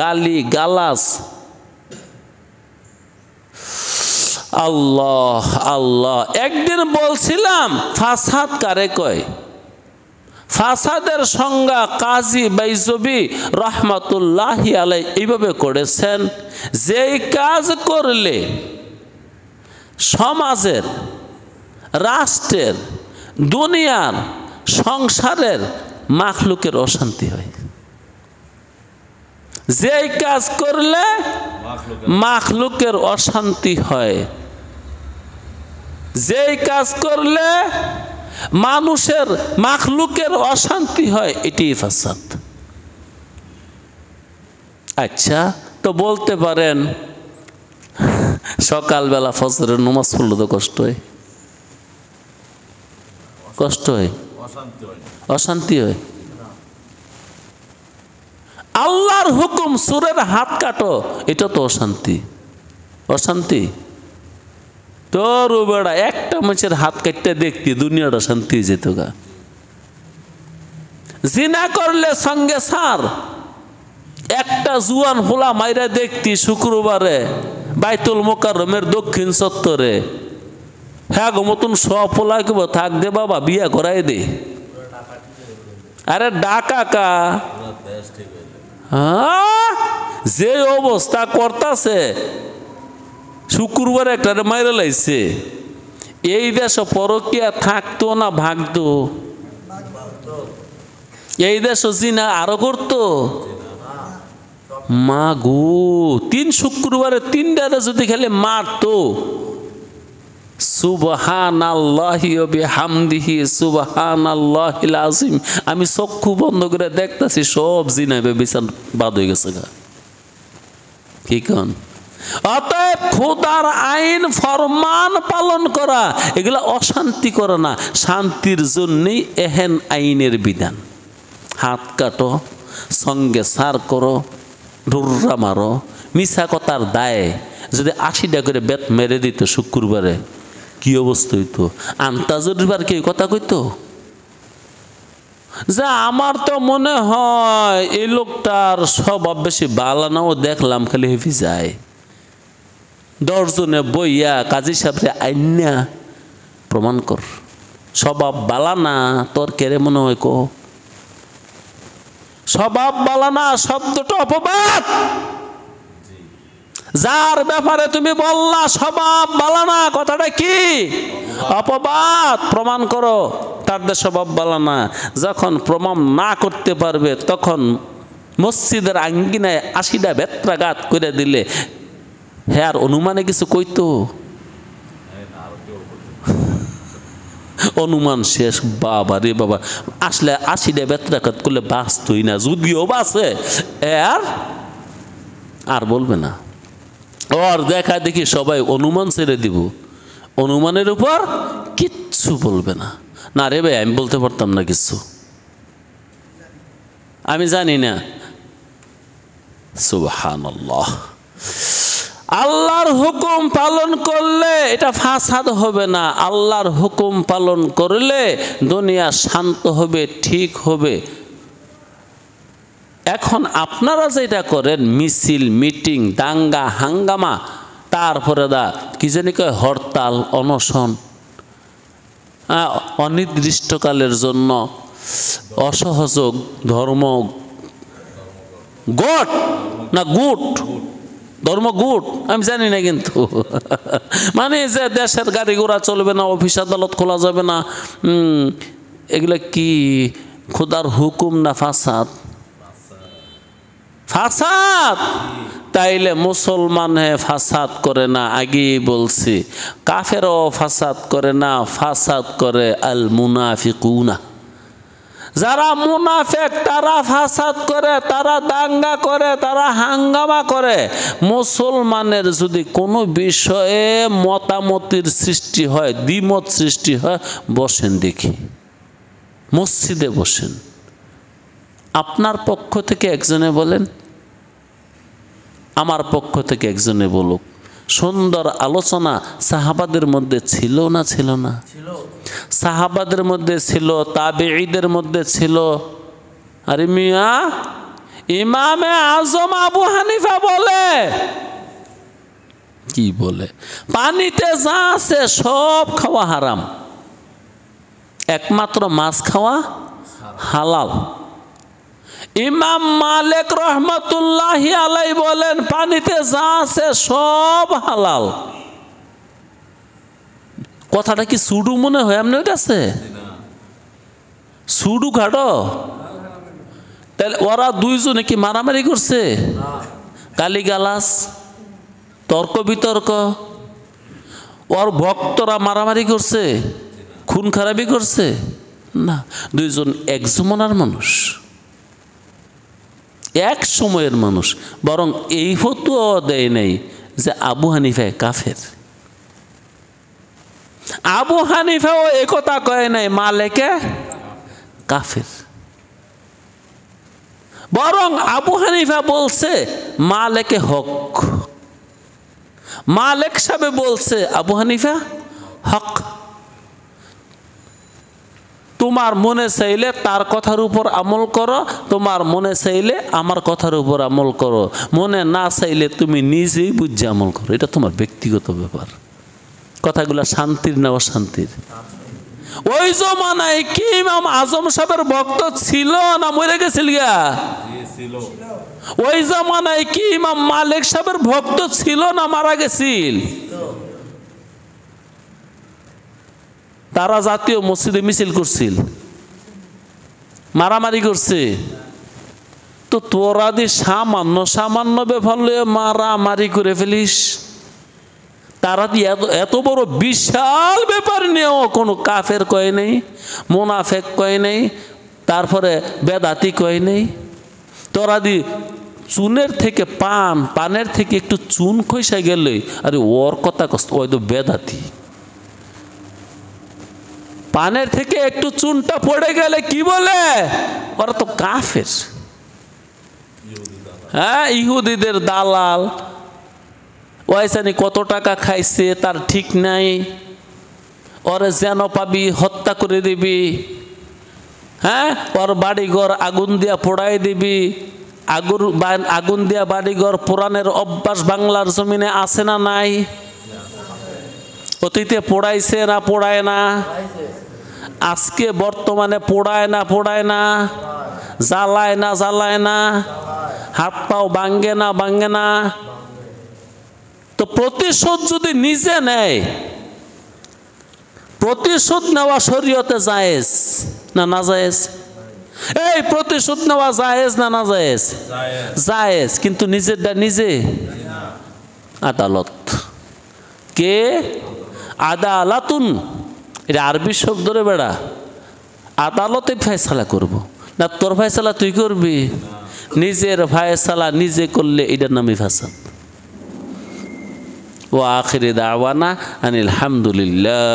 Speaker 1: গালি গালাজ। আল্লাহ আল্লাহ। একদিন বলছিলাম ফাসাদ কারে কয়? ফাসাদের সংজ্ঞা কাজী বাইজবী রহমাতুল্লাহি আলাইহি এইভাবে করেছেন, যেই কাজ করলে সমাজের, রাষ্ট্রের, দুনিয়ার, সংসারের মাখলুকের অশান্তি হয়। যেই কাজ করলে মাখলুকের অশান্তি হয়, যেই কাজ করলে মানুষের, মাখলুকের অশান্তি হয়, এটি ফাসাদ। আচ্ছা, তো বলতে পারেন সকালবেলা ফজরের নামাজ পড়লে তো কষ্ট হয়, কষ্ট হয়, অশান্তি হয়। আল্লাহর হুকুম সুরের হাত কাটো, এটা তো অশান্তি, অশান্তি। তোর বেড়া একটা মানুষের হাত কাটতে দেখতি দুনিয়াটা শান্তি হয়ে যেত গা। জিনা করলে সঙ্গে সার, একটা জুয়ান হোলা মাইরা দেখতি শুক্রবারে বাইতুল মোকাররমের দক্ষিণ চত্বরে। হ্যাঁ গো, মতন সব হোলা কেব থাক দে বাবা, বিয়া করাই দে। আরে ডাকা কা, যে অবস্থা করতাছে, শুক্রবার একটা মাইরা লাইছে। এই দেশ পরকিয়া থাকতো না ভাগতো? এই দেশ জিনা আরো করতো। মা গো, 3 শুক্রবারে 3টারে যদি খালি মারতো, সুবহানাল্লাহি ওয়া বিহামদিহি সুবহানাল্লাহিল আযীম। আমি চক্ষু বন্ধ করে দেখতাছি সব জিনাবে বিচার বাদ হয়ে গেছে গা। কি কোন? অতএব খোদার আইন ফরমান পালন করা, এগুলা অশান্তি করে না, শান্তির জন্যই এহেন আইনের বিধান। হাত কাটো, সঙ্গে সার করো, ডুররা মারো। মিছা কথার দায়ে যদি 80টা করে বেত মেরে দিত শুক্রবারে, কি অবস্থা হইতো? আন্তাজরিবার কি কথা কইতো? যা আমার তো মনে হয় এই লোকটার স্বভাব বেশি ভালো না, ও দেখলাম খালি হেফি যায়। 10 জনে বইয়া কাজী সাহেবরে আইনা প্রমাণ কর, স্বভাব বালা না তোর, কেরে মনে হয় কো? স্বভাব বালা না শব্দটা অপবাদ। যার ব্যাপারে তুমি বললা স্বভাব বালা না, কথাটা কি? অপবাদ। প্রমাণ করো তার স্বভাব বালা না। যখন প্রমাণ না করতে পারবে তখন মসজিদের আঙ্গিনায় 80টা বেত্রাঘাত করে দিলে হ্যাঁ অনুমানে কিছু কইতো? অনুমান শেষ। বাবা রে বাবা, আসলে 80টা বেত্রাঘাত করলে বাঁচতই না, যদিও বাঁচে আর বলবে না। ওর দেখা দেখি সবাই অনুমান ছেড়ে দিব, অনুমানের উপর কিচ্ছু বলবে না। না রে ভাই, আমি বলতে পারতাম না কিছু, আমি জানি না। সুবহানাল্লাহ। আল্লাহর হুকুম পালন করলে এটা ফাসাদ হবে না, আল্লাহর হুকুম পালন করলে দুনিয়া শান্ত হবে, ঠিক হবে। এখন আপনারা যেটা করেন মিছিল, মিটিং, দাঙ্গা, হাঙ্গামা, তারপরে কি জানি কয় হরতাল, অনশন, অনির্দিষ্টকালের জন্য অসহযোগ ধর্ম গট না গুট, ধর্মগুট আমি জানি না, কিন্তু মানে যে দেশের গাড়ি ঘোড়া চলবে না, অফিস আদালত খোলা যাবে না, এগুলা কি খোদার হুকুম না ফাসাদ? ফাসাদ। তাইলে মুসলমান ফাসাদ করে না, আগেই বলছি। কাফেরও ফাসাদ করে না, ফাসাদ করে আল মুনাফিকুনা। যারা মুনাফিক তারা ফাসাদ করে, তারা দাঙ্গা করে, তারা হাঙ্গামা করে। মুসলমানের যদি কোনো বিষয়ে মতামতের সৃষ্টি হয়, দ্বিমত সৃষ্টি হয়, বসেন দেখি, মসজিদে বসেন। আপনার পক্ষ থেকে একজনে বলেন, আমার পক্ষ থেকে একজনে বলুক। সুন্দর আলোচনা সাহাবাদের মধ্যে ছিল না ছিল না? সাহাবাদের মধ্যে ছিল, তাবেঈদের মধ্যে ছিল। আরে মিয়া, ইমামে আজম আবু হানিফা বলে, কি বলে? পানিতে যা আছে সব খাওয়া হারাম, একমাত্র মাছ খাওয়া হালাল। ইমাম মালিক রহমতুল্লাহি আলাইহি বলেন পানিতে যা আছে সব হালাল। কথাটা কি সুডু মনে হয় আপনার কাছে? সুডু ঘাটো? তাহলে ওরা দুইজনে কি মারামারি করছে? গালিগালাজ, তর্ক বিতর্ক? ওর ভক্তরা মারামারি করছে, খুন খারাপি করছে? না, দুইজন এক জমানার মানুষ, এক সময়ের মানুষ। বরং এই ফতোয়া দেয় নাই যে আবু হানিফা কাফের। আবু হানিফাও একথা কয় নাই মালিকে কাফের। বরং আবু হানিফা বলছে মালিকে হক, মালিক সাহেব বলছে আবু হানিফা হক। তোমার মনে চাইলে তার কথার উপর আমল করো, তোমার মনে চাইলে আমার কথার উপর আমল করো, মনে না চাইলে তুমি নিজেই বুঝে আমল করো, এটা তোমার ব্যক্তিগত ব্যাপার। কথাগুলা শান্তির না অশান্তির? ওই জমানায় কি ইমাম আজম সাহেবের ভক্ত ছিল না মরে গেছিল গা? ওই জমানায় কি ইমাম মালিক সাহেবের ভক্ত ছিল না মারা গেছিল? তারা জাতীয় মসজিদে মিছিল করছিল, মারামারি করছে। তো তোরা দি সামান্য সামান্য ব্যাপার লয়ে মারামারি করে ফেলিস, তারা দিয়ে এত বড় বিশাল ব্যাপার নিয়েও কোনো কাফের কয় নেই, মুনাফেক কয় নেই, তারপরে বেদাতি কয় নেই। তোরা দি চুনের থেকে পানের থেকে একটু চুন খইসা গেলে আরে ওর কথা কষ্ট, ওই তো বেদাতি। পানের থেকে একটু চুনটা পড়ে গেলে কি বলে? ওরা তো কাফের। হ্যাঁ, ইহুদিদের দালাল, ওয়াইসানি কত টাকা খাইছে তার ঠিক নাই, ওরে যেন পাবি হত্যা করে দিবি। হ্যাঁ, ওর বাড়িঘর আগুন দিয়া পোড়াই দিবি। আগুন দিয়া বাড়িঘর পোড়ানোর অভ্যাস বাংলার জমিনে আছে না নাই? অতীতে পোড়াইছে না পোড়ায় না? আজকে বর্তমানে পোড়ায় না পোড়ায় না? জ্বালায় না জ্বালায় না? হাত পাও ভাঙ্গে না ভাঙ্গে না? তো প্রতিশোধ যদি নিজে নেয়, প্রতিশোধ নেওয়া শরীয়তে জায়েজ না না জায়েজ? এই প্রতিশোধ নেওয়া জায়েজ না না জায়েজ? জায়েজ, কিন্তু নিজেরটা নিজে। আদালত কে? আদালাতুন, এটা আরবি শব্দ রে বেড়া। আদালতে ফয়সালা করব না, তোর ফয়সালা তুই করবি? নিজের ফয়সালা নিজে করলে এটার নামই ফাসাদ। ওয়া আখিরি দাওয়ানা আনিল হামদুলিল্লাহ।